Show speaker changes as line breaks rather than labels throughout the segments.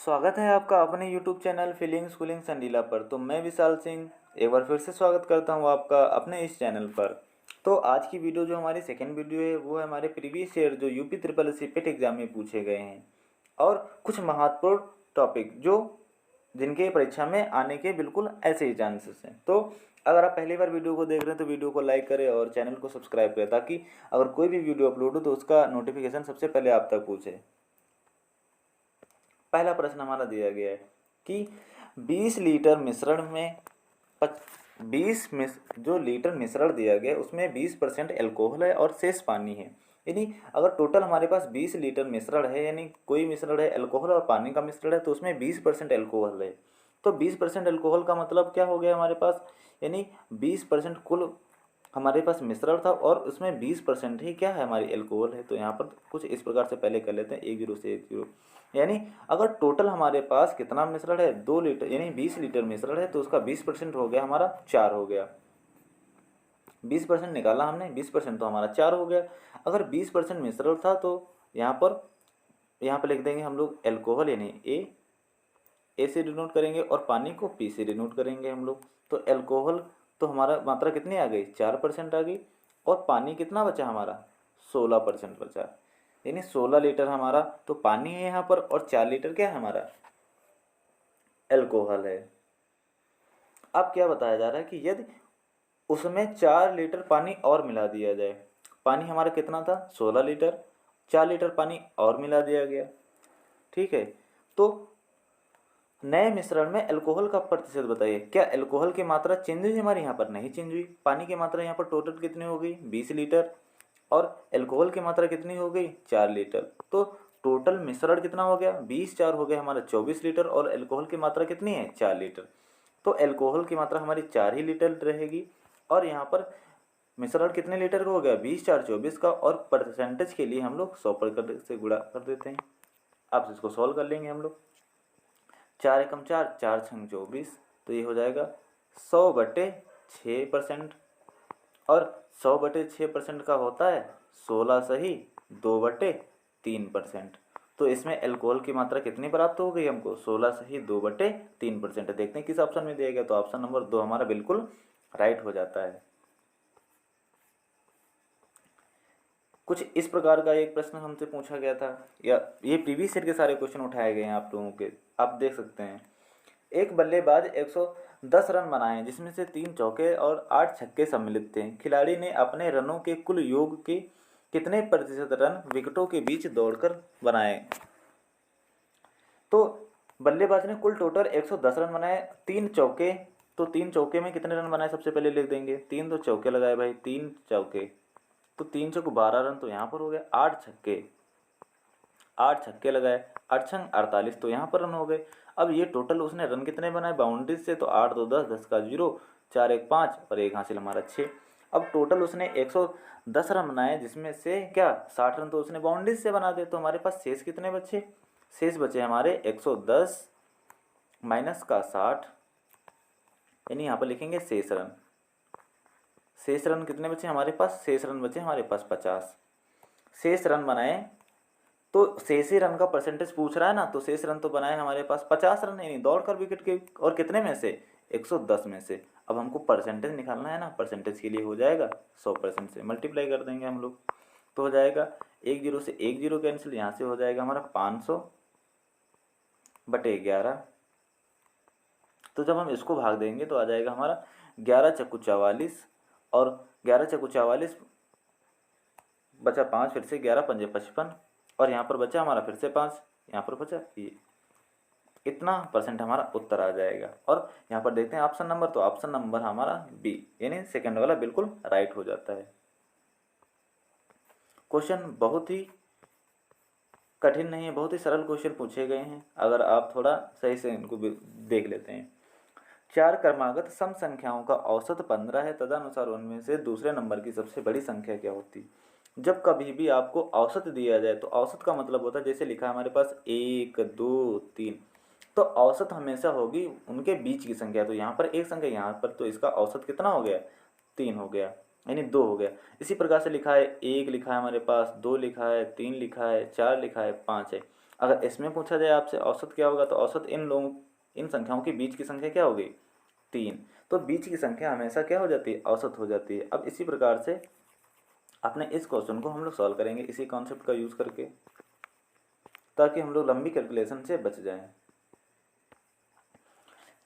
स्वागत है आपका अपने YouTube channel feeling schooling Sandila पर। तो मैं विशाल सिंह एक बार फिर से स्वागत करता हूं आपका अपने इस चैनल पर। तो आज की वीडियो जो हमारी सेकेंड वीडियो है वो है हमारे प्रीवियस ईयर जो यूपी ट्रिपल एस पेट एग्जाम में पूछे गए हैं और कुछ महत्वपूर्ण टॉपिक जो जिनके परीक्षा में आने के बिल्कुल ऐसे ही चांसेस हैं। तो अगर आप पहली बार वीडियो को देख रहे हैं तो वीडियो को लाइक करें और चैनल को सब्सक्राइब करें ताकि अगर कोई भी वीडियो अपलोड हो तो उसका नोटिफिकेशन सबसे पहले आप तक पहुँचे। पहला प्रश्न हमारा दिया गया है कि 20 लीटर मिश्रण में 20 जो लीटर मिश्रण दिया गया है उसमें 20% एल्कोहल है और शेष पानी है। यानी अगर टोटल हमारे पास 20 लीटर मिश्रण है, यानी कोई मिश्रण है एल्कोहल और पानी का मिश्रण है, तो उसमें 20% एल्कोहल है। तो 20% एल्कोहल का मतलब क्या हो गया हमारे पास, यानी 20% कुल हमारे पास मिश्रण था और उसमें 20% ही क्या है हमारी एल्कोहल है। तो यहाँ पर कुछ इस प्रकार से पहले कर लेते हैं 10 से 10, यानी अगर टोटल हमारे पास कितना मिश्रण है 2 लीटर, यानी 20 लीटर मिश्रण है तो उसका 20% हो गया हमारा 4 हो गया। 20% निकाला हमने, 20% तो हमारा 4 हो गया। अगर 20% मिश्रण था तो यहाँ पर लिख देंगे हम लोग एल्कोहल, यानी ए से डिनोट करेंगे और पानी को पी से डिनोट करेंगे हम लोग। तो एल्कोहल तो हमारा मात्रा कितनी आ गई, 4% आ गई और पानी कितना बचा हमारा 16% बचा, यानी 16 लीटर हमारा तो पानी है यहाँ पर और 4 लीटर क्या है हमारा एल्कोहल है। अब क्या बताया जा रहा है कि यदि उसमें 4 लीटर पानी और मिला दिया जाए, पानी हमारा कितना था 16 लीटर, 4 लीटर पानी और मिला दिया गया, ठीक है। तो नए मिश्रण में अल्कोहल का प्रतिशत बताइए। क्या अल्कोहल की मात्रा चेंज हुई हमारी, यहाँ पर नहीं चेंज हुई। पानी की मात्रा यहाँ पर टोटल कितनी हो गई 20 लीटर और अल्कोहल की मात्रा कितनी हो गई 4 लीटर। तो टोटल मिश्रण कितना हो गया 20 4 हो गया हमारा 24 लीटर और अल्कोहल की मात्रा कितनी है 4 लीटर। तो अल्कोहल की मात्रा हमारी 4 ही लीटर रहेगी और यहाँ पर मिश्रण कितने लीटर का हो गया 20 4 24 का, और परसेंटेज के लिए हम लोग 100% से गुणा कर देते हैं। अब इसको सॉल्व कर लेंगे हम लोग। 4 एकम 4, 4 छंग 24, तो ये हो जाएगा 100/6%, और 100/6% का होता है 16 सही 2/3%। तो इसमें अल्कोहल की मात्रा कितनी प्राप्त हो गई हमको 16 सही 2/3%। देखते हैं किस ऑप्शन में दिया गया, तो ऑप्शन नंबर 2 हमारा बिल्कुल राइट हो जाता है। कुछ इस प्रकार का एक प्रश्न हमसे पूछा गया था, या ये प्रीवियस ईयर के सारे क्वेश्चन उठाए गए हैं आप लोगों के, आप देख सकते हैं। एक बल्लेबाज 110 रन बनाए जिसमें से 3 चौके और 8 छक्के सम्मिलित थे। खिलाड़ी ने अपने रनों के कुल योग के कितने प्रतिशत रन विकेटों के बीच दौड़कर बनाए। तो बल्लेबाज ने कुल टोटल 110 रन बनाए, 3 चौके, तो 3 चौके में कितने रन बनाए सबसे पहले लिख देंगे। 3 तो चौके लगाए भाई, 3 चौके, तो 3 चौके 12 रन, तो यहाँ पर हो गया। 8 छक्के लगाए, 8 छंग 48, तो यहाँ पर रन हो गए। अब ये टोटल उसने रन कितने बनाए बाउंड्रीज से, तो 8 2 10, 10 का 0, 4 1 5 और एक हासिल हमारा 6। अब टोटल उसने 110 रन बनाए जिसमें से क्या 60 रन तो उसने बाउंड्रीज से बना दे। तो हमारे पास शेष कितने बचे, शेष बचे हमारे 110 माइनस का 60, यानी यहाँ पर लिखेंगे शेष रन। शेष रन कितने बचे हमारे पास, शेष रन बचे हमारे पास 50। शेष रन बनाए तो शेष रन का परसेंटेज पूछ रहा है ना, तो शेष रन तो बनाए हमारे पास 50 रन, यानी दौड़कर विकेट के, और कितने में से 110 में से। अब हमको परसेंटेज निकालना है ना, परसेंटेज के लिए हो जाएगा 100% से मल्टीप्लाई कर देंगे हम लोग, तो हो जाएगा 1 0 से 1 0 कैंसिल, यहाँ से हो जाएगा हमारा 500/11। तो जब हम इसको भाग देंगे तो आ जाएगा हमारा 11 चक्कू 44, और 11 चक्कू 44 बचा 5, फिर से 11 पंजे 55, और यहाँ पर बचा हमारा फिर से 5, यहाँ पर बचा ये, इतना परसेंट हमारा उत्तर आ जाएगा। और यहाँ पर देखते हैं ऑप्शन नंबर, तो ऑप्शन नंबर हमारा बी, यानी सेकंड वाला बिल्कुल राइट हो जाता है। क्वेश्चन बहुत ही कठिन नहीं है, बहुत ही सरल क्वेश्चन पूछे गए हैं अगर आप थोड़ा सही से इनको देख लेते हैं। 4 क्रमागत सम संख्याओं का औसत 15 है, तदनुसार उनमें से दूसरे नंबर की सबसे बड़ी संख्या क्या होती। जब कभी भी आपको औसत दिया जाए तो औसत का मतलब होता है, जैसे लिखा है हमारे पास 1 2 3, तो औसत हमेशा होगी उनके बीच की संख्या। तो यहाँ पर एक संख्या यहाँ पर, तो इसका औसत कितना हो गया 3 हो गया, यानी 2 हो गया। इसी प्रकार से लिखा है 1 लिखा है हमारे पास, 2 लिखा है, 3 लिखा है, 4 लिखा है, 5 है, अगर इसमें पूछा जाए आपसे औसत क्या होगा, तो औसत इन संख्याओं के बीच की संख्या क्या होगी, 3। तो बीच की संख्या हमेशा क्या हो जाती है, औसत हो जाती है। अब इसी प्रकार से अपने इस क्वेश्चन को हम लोग सॉल्व करेंगे इसी कॉन्सेप्ट का यूज़ करके, ताकि हम लोग लंबी कैलकुलेशन से बच जाएं।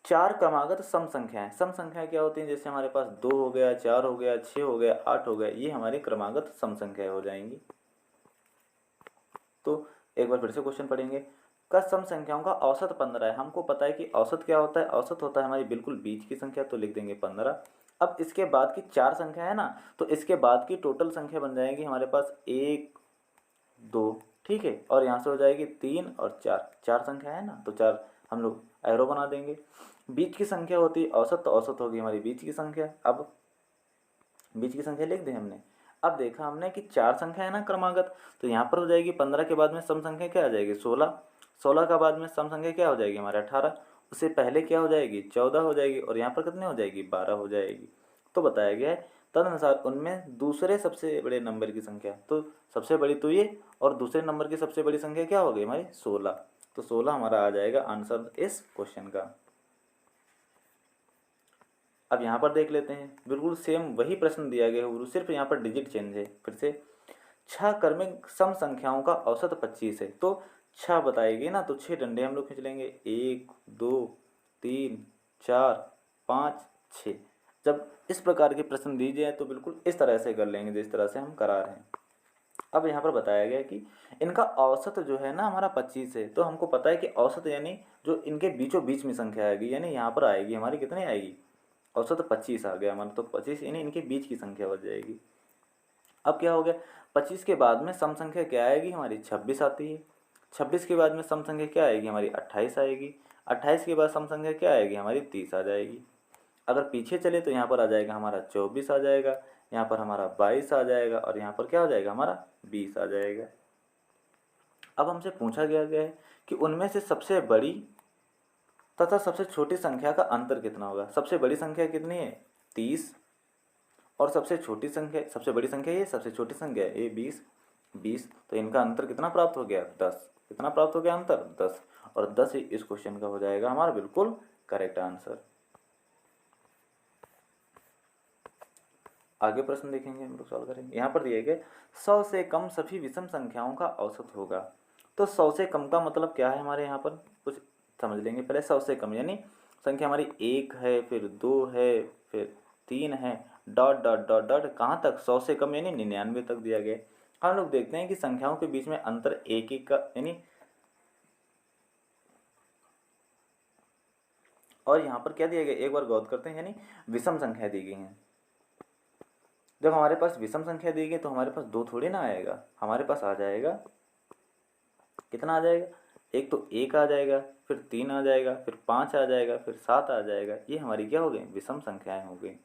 4 क्रमागत सम संख्याएं, सम संख्याएं क्या होती हैं, जैसे हमारे पास 2 हो गया, 4 हो गया, 6 हो गया, 8 हो गया, ये हमारी क्रमागत सम संख्याएं हो जाएंगी। तो एक बार फिर से क्वेश्चन पढ़ेंगे। का सम संख्याओं का औसत 15 है। हमको पता है कि औसत क्या होता है, औसत होता है हमारी बिल्कुल बीच की संख्या, तो लिख देंगे 15। अब इसके बाद की 4 संख्या है ना, तो इसके बाद की टोटल संख्या बन जाएगी हमारे पास 1 2, ठीक है, और यहाँ से हो जाएगी 3 और 4, 4 संख्या है ना, तो 4 हम लोग एरो बना देंगे। बीच की संख्या होती है औसत, तो औसत होगी हमारी बीच की संख्या। अब बीच की संख्या लिख दी हमने। अब देखा हमने कि 4 संख्या है ना क्रमागत, तो यहाँ पर हो जाएगी 15 के बाद में सम संख्या क्या आ जाएगी, 16। 16 का बाद में सम संख्या क्या हो जाएगी हमारे 18। उससे पहले क्या हो जाएगी, 14 हो जाएगी, और यहाँ पर कितनी हो जाएगी, 12 हो जाएगी। तो बताया गया है तदनुसार उनमें दूसरे सबसे बड़े नंबर की संख्या, तो सबसे बड़ी तो ये, और दूसरे नंबर की सबसे बड़ी संख्या क्या हो गई हमारी, 16। तो 16 हमारा आ जाएगा आंसर इस क्वेश्चन का। अब यहाँ पर देख लेते हैं, बिल्कुल सेम वही प्रश्न दिया गया है, सिर्फ यहाँ पर डिजिट चेंज है। फिर से 6 क्रमिक सम संख्याओं का औसत 25 है। तो 6 बताएगी ना, तो 6 डंडे हम लोग खींच लेंगे, 1 2 3 4 5 6। जब इस प्रकार के प्रश्न दीजिए तो बिल्कुल इस तरह से कर लेंगे जिस तरह से हम करा रहे हैं। अब यहाँ पर बताया गया है कि इनका औसत जो है ना हमारा 25 है। तो हमको पता है कि औसत यानी जो इनके बीचों बीच में संख्या आएगी, यानी यहाँ पर आएगी हमारी कितनी आएगी, औसत 25 आ गया हमारा, तो 25 यानी इनके बीच की संख्या बच जाएगी। अब क्या हो गया, 25 के बाद में सम संख्या क्या आएगी हमारी, 26 आती है। 26 के बाद में सम संख्या क्या आएगी हमारी, 28 आएगी। 28 के बाद सम संख्या क्या आएगी हमारी, 30 आ जाएगी। अगर पीछे चले तो यहाँ पर आ जाएगा हमारा 24 आ जाएगा, यहाँ पर हमारा 22 आ जाएगा, और यहाँ पर क्या हो जाएगा हमारा 20 आ जाएगा। अब हमसे पूछा गया है कि उनमें से सबसे बड़ी तथा सबसे छोटी संख्या का अंतर कितना होगा। सबसे बड़ी संख्या कितनी है, 30, और सबसे छोटी संख्या, सबसे बड़ी संख्या ये, सबसे छोटी संख्या ये 20। तो इनका अंतर कितना प्राप्त हो गया, 10। कितना प्राप्त हो गया अंतर, 10। और 10 ही इस क्वेश्चन का हो जाएगा हमारा बिल्कुल करेक्ट आंसर। आगे प्रश्न देखेंगे, हम लोग सॉल्व करेंगे। यहाँ पर दिए गए 100 से कम सभी विषम संख्याओं का औसत होगा। तो 100 से कम का मतलब क्या है हमारे यहाँ पर, कुछ समझ लेंगे पहले। 100 से कम यानी संख्या हमारी 1 है, फिर 2 है, फिर 3 है, डॉट डॉट डॉट डॉट कहाँ तक, 100 से कम यानी 99 तक दिया गया। हम लोग देखते हैं कि संख्याओं के बीच में अंतर एक एक का यानी, और यहाँ पर क्या दिया गया एक बार गौर करते हैं, यानी विषम संख्या दी गई हैं। जब हमारे पास विषम संख्या दी गई तो हमारे पास 2 थोड़ी ना आएगा, हमारे पास आ जाएगा, कितना आ जाएगा, एक तो 1 आ जाएगा, फिर 3 आ जाएगा, फिर 5 आ जाएगा, फिर 7 आ जाएगा। ये हमारी क्या हो गई, विषम संख्याएं हो गई।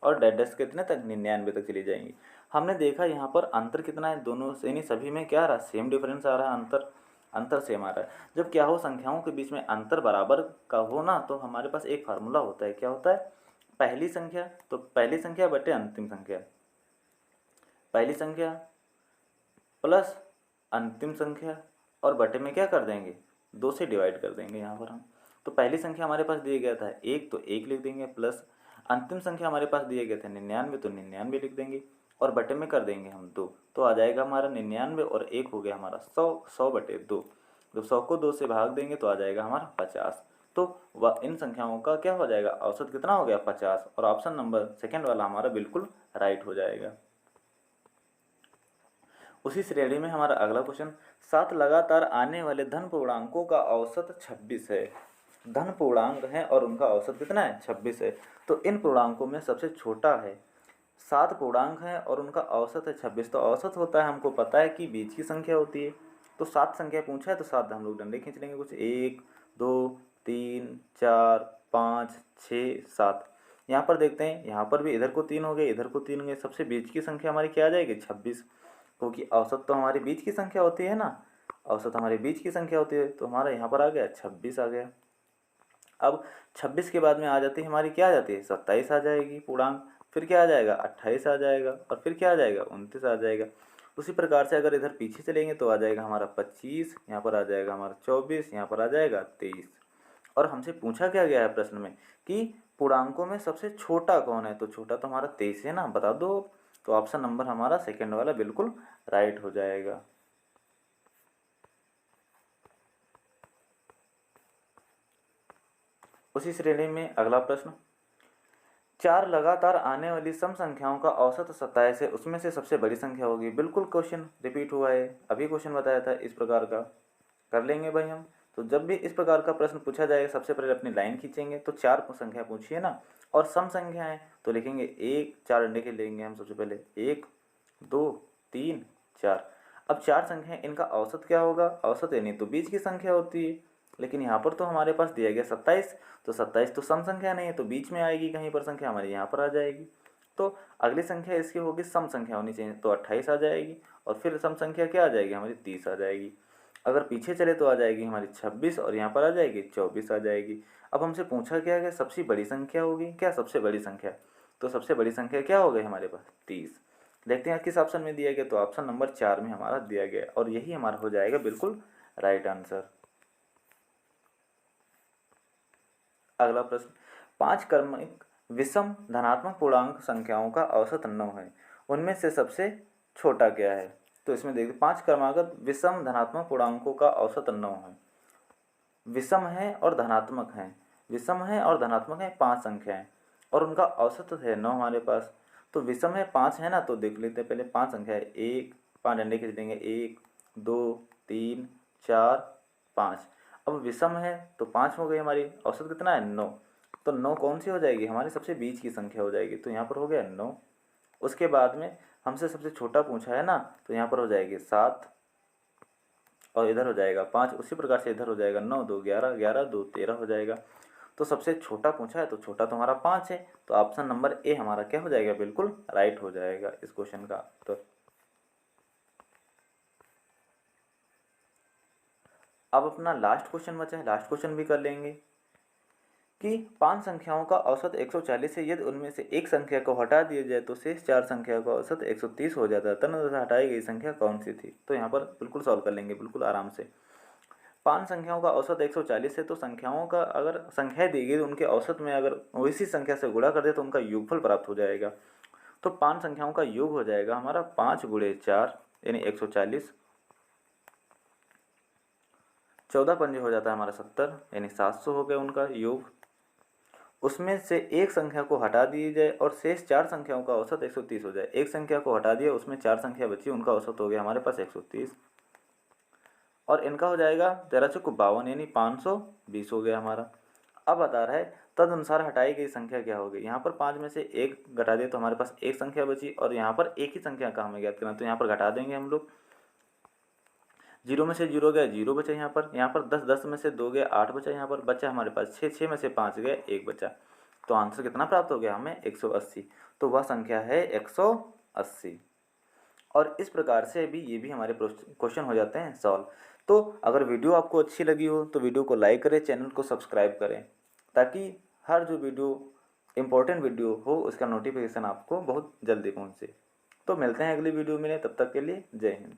और डैश कितने तक, 99 तक चली जाएंगी। हमने देखा यहाँ पर अंतर कितना है दोनों से, यानी सभी में क्या आ रहा है, सेम डिफरेंस आ रहा है, अंतर अंतर सेम आ रहा है। जब क्या हो, संख्याओं के बीच में अंतर बराबर का हो ना, तो हमारे पास एक फार्मूला होता है। क्या होता है, पहली संख्या, तो पहली संख्या बटे अंतिम संख्या, पहली संख्या प्लस अंतिम संख्या, और बटे में क्या कर देंगे, 2 से डिवाइड कर देंगे यहाँ पर हम। तो पहली संख्या हमारे पास दिया गया था 1, तो 1 लिख देंगे, प्लस अंतिम संख्या हमारे पास दिया गया था 99, तो 99 लिख देंगे, और बटे में कर देंगे हम 2। तो आ जाएगा हमारा 99, और 1 हो गया हमारा 100, 100 बटे 2। जब 100 को 2 से भाग देंगे तो आ जाएगा हमारा 50। तो वह इन संख्याओं का क्या हो जाएगा, औसत कितना हो गया, 50। और ऑप्शन नंबर सेकेंड वाला हमारा बिल्कुल राइट हो जाएगा। उसी श्रेणी में हमारा अगला क्वेश्चन, 7 लगातार आने वाले धन पूर्णांकों का औसत 26 है। धन पूर्णांक है और उनका औसत कितना है, 26 है। तो इन पूर्णांकों में सबसे छोटा है, 7 पूर्णांक है और उनका औसत है 26। तो औसत होता है, हमको पता है कि बीच की संख्या होती है। तो 7 संख्या पूछा है, तो 7 हम लोग डंडे खींच लेंगे कुछ, 1 2 3 4 5 6 7। यहाँ पर देखते हैं, यहाँ पर भी इधर को 3 हो गए, इधर को 3 हो गए, सबसे बीच की संख्या हमारी क्या आ जाएगी, 26। क्योंकि औसत तो हमारे बीच की संख्या होती है ना, औसत हमारे बीच की संख्या होती है, तो हमारा यहाँ पर आ गया 26 आ गया। अब 26 के बाद में आ जाती है हमारी, क्या आ जाती है, 27 आ जाएगी पूर्णांक, फिर क्या आ जाएगा, 28 आ जाएगा, और फिर क्या आ जाएगा, 29 आ जाएगा। उसी प्रकार से अगर इधर पीछे चलेंगे तो आ जाएगा हमारा 25, यहाँ पर आ जाएगा हमारा 24, यहाँ पर आ जाएगा 23। और हमसे पूछा क्या गया है प्रश्न में कि पूर्णांकों में सबसे छोटा कौन है, तो छोटा तो हमारा 23 है ना, बता दो। तो ऑप्शन नंबर हमारा सेकंड वाला बिल्कुल राइट हो जाएगा। उसी श्रेणी में अगला प्रश्न, 4 लगातार आने वाली सम संख्याओं का औसत 27 है, उसमें से सबसे बड़ी संख्या होगी। बिल्कुल क्वेश्चन रिपीट हुआ है, अभी क्वेश्चन बताया था इस प्रकार का। कर लेंगे भाई हम। तो जब भी इस प्रकार का प्रश्न पूछा जाएगा सबसे पहले अपनी लाइन खींचेंगे, तो 4 संख्या पूछिए ना, और सम संख्या है तो लिखेंगे 1, 4 डंडे के लेंगे हम सबसे पहले, 1 2 3 4। अब 4 संख्या इनका औसत क्या होगा, औसत यानी तो बीच की संख्या होती है, लेकिन यहाँ पर तो हमारे पास दिया गया 27, तो 27 तो सम संख्या नहीं है, तो बीच में आएगी कहीं पर संख्या हमारी यहाँ पर आ जाएगी। तो अगली संख्या इसकी होगी सम संख्या होनी चाहिए, तो 28 आ जाएगी, और फिर सम संख्या क्या आ जाएगी हमारी 30 आ जाएगी। अगर पीछे चले तो आ जाएगी हमारी 26, और यहाँ पर आ जाएगी 24 आ जाएगी। अब हमसे पूछा क्या है, सबसे बड़ी संख्या होगी क्या, सबसे बड़ी संख्या, तो सबसे बड़ी संख्या क्या हो गई हमारे पास 30। देखते हैं किस ऑप्शन में दिया गया, तो ऑप्शन नंबर 4 में हमारा दिया गया, और यही हमारा हो जाएगा बिल्कुल राइट आंसर। अगला प्रश्न, 5 क्रमिक विषम धनात्मक पूर्णांक संख्याओं का औसत 9 है, उनमें से सबसे छोटा क्या है। तो इसमें देखिए 5 क्रमागत विषम धनात्मक पूर्णांकों का औसत 9 है, विषम है और धनात्मक है, विषम है और धनात्मक है 5 संख्याएं, और उनका औसत है 9 हमारे पास। तो विषम है 5 है ना, तो देख लेते हैं पहले 5 संख्या है, 1 5 डंडे खींच देंगे, 1 2 3 4 5। अब विषम है तो 5 हो गई हमारी, औसत कितना है 9, तो 9 कौन सी हो जाएगी हमारी सबसे बीच की संख्या हो जाएगी, तो यहाँ पर हो गया 9। उसके बाद में हमसे सबसे छोटा पूछा है ना, तो यहाँ पर हो जाएगी 7, और इधर हो जाएगा 5। उसी प्रकार से इधर हो जाएगा 9 2 11, 11 2 13 हो जाएगा। तो सबसे छोटा पूछा है तो छोटा तो हमारा 5 है, तो ऑप्शन नंबर ए हमारा क्या हो जाएगा, बिल्कुल राइट हो जाएगा इस क्वेश्चन का। तो अब अपना लास्ट क्वेश्चन बचा है, लास्ट क्वेश्चन भी कर लेंगे कि 5 संख्याओं का औसत 140 है, यदि उनमें से एक संख्या को हटा दिया जाए तो शेष 4 संख्या का औसत 130 हो जाता है, तदनुसार हटाई गई संख्या कौन सी थी। तो यहाँ पर बिल्कुल सॉल्व कर लेंगे बिल्कुल आराम से। 5 संख्याओं का औसत 140 है, तो संख्याओं का अगर संख्याएं दी गई तो उनके औसत में अगर उसी संख्या से गुणा कर दे तो उनका योगफल प्राप्त हो जाएगा। तो 5 संख्याओं का योग हो जाएगा हमारा 5 गुणे 4 यानी 140, 14 पंजे हो जाता है हमारा 70 यानी 700 हो गया उनका योग। उसमें से एक संख्या को हटा दी जाए और शेष 4 संख्याओं का औसत 130 हो जाए। एक संख्या को हटा दिया, उसमें 4 संख्या बची, उनका औसत हो गया हमारे पास 130, और इनका हो जाएगा 13×52 यानी 520 हो गया हमारा। अब बता रहा है तदनुसार हटाई गई संख्या क्या होगी। यहाँ पर 5 में से एक घटा दिए तो हमारे पास एक संख्या बची, और यहाँ पर एक ही संख्या का हमें ज्ञात करना, तो यहाँ पर घटा देंगे हम लोग। 0 में से 0 गया, 0 बचा यहाँ पर 10 10 में से 2 गया, 8 बचा, यहाँ पर बचा हमारे पास 6 6 में से 5 गया, 1 बचा। तो आंसर कितना प्राप्त हो गया हमें 180, तो वह संख्या है 180। और इस प्रकार से भी ये भी हमारे क्वेश्चन हो जाते हैं सॉल्व। तो अगर वीडियो आपको अच्छी लगी हो तो वीडियो को लाइक करें, चैनल को सब्सक्राइब करें, ताकि हर जो वीडियो इम्पोर्टेंट वीडियो हो उसका नोटिफिकेशन आपको बहुत जल्दी पहुँचे। तो मिलते हैं अगली वीडियो में, तब तक के लिए जय हिंद।